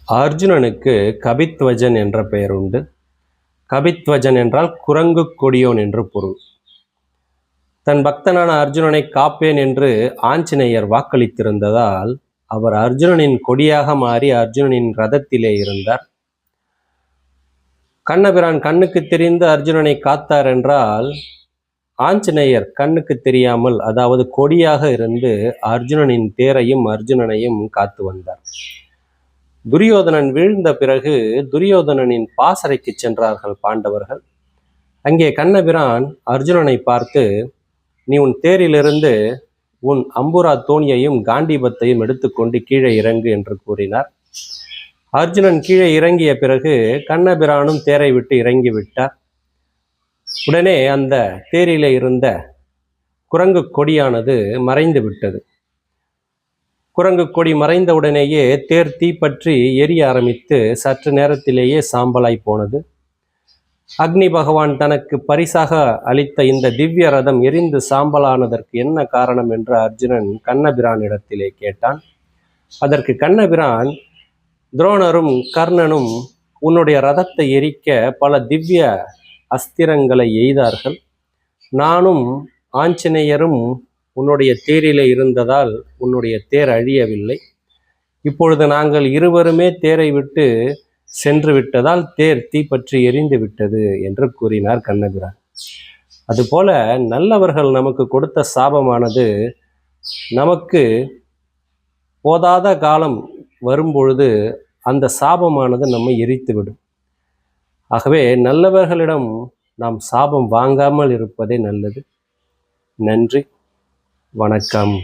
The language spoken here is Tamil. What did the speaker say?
அர்ஜுனனுக்கு கபித்வஜன் என்ற பெயர் உண்டு. கபித்வஜன் என்றால் குரங்கு கொடியோன் என்று பொருள். தன் பக்தனான அர்ஜுனனை காப்பேன் என்று ஆஞ்சநேயர் வாக்களித்திருந்ததால் அவர் அர்ஜுனனின் கொடியாக மாறி அர்ஜுனனின் ரதத்திலே இருந்தார். கண்ணபிரான் கண்ணுக்கு தெரிந்து அர்ஜுனனை காத்தார் என்றால் ஆஞ்சநேயர் கண்ணுக்கு தெரியாமல், அதாவது கொடியாக இருந்து அர்ஜுனனின் தேரையும் அர்ஜுனனையும் காத்து வந்தார். துரியோதனன் வீழ்ந்த பிறகு துரியோதனனின் பாசறைக்கு சென்றார்கள் பாண்டவர்கள். அங்கே கண்ணபிரான் அர்ஜுனனை பார்த்து, நீ உன் தேரிலிருந்து உன் அம்புரா தோணியையும் காண்டீபத்தையும் எடுத்துக்கொண்டு கீழே இறங்கு என்று கூறினார். அர்ஜுனன் கீழே இறங்கிய பிறகு கண்ணபிரானும் தேரை விட்டு இறங்கி விட்டார். உடனே அந்த தேரிலே இருந்த குரங்கு கொடியானது மறைந்து விட்டது. குரங்கு கொடி மறைந்தவுடனேயே தேர் தீப்பற்றி எரிய ஆரம்பித்து சற்று நேரத்திலேயே சாம்பலாய் போனது. அக்னி பகவான் தனக்கு பரிசாக அளித்த இந்த திவ்ய ரதம் எரிந்து சாம்பலானதற்கு என்ன காரணம் என்று அர்ஜுனன் கண்ணபிரானிடத்திலே கேட்டான். அதற்கு கண்ணபிரான், துரோணரும் கர்ணனும் உன்னுடைய ரதத்தை எரிக்க பல திவ்ய அஸ்திரங்களை எய்தார்கள். நானும் ஆஞ்சநேயரும் உன்னுடைய தேரிலே இருந்ததால் உன்னுடைய தேர் அழியவில்லை. இப்பொழுது நாங்கள் இருவருமே தேரை விட்டு சென்று விட்டதால் தேர் தீப்பற்றி எரிந்து விட்டது என்று கூறினார் கண்ணபிரான். அதுபோல நல்லவர்கள் நமக்கு கொடுத்த சாபமானது நமக்கு போதாத காலம் வரும்பொழுது அந்த சாபமானது நம்மை எரித்துவிடும். ஆகவே நல்லவர்களிடம் நாம் சாபம் வாங்காமல் இருப்பதே நல்லது. நன்றி, வணக்கம்.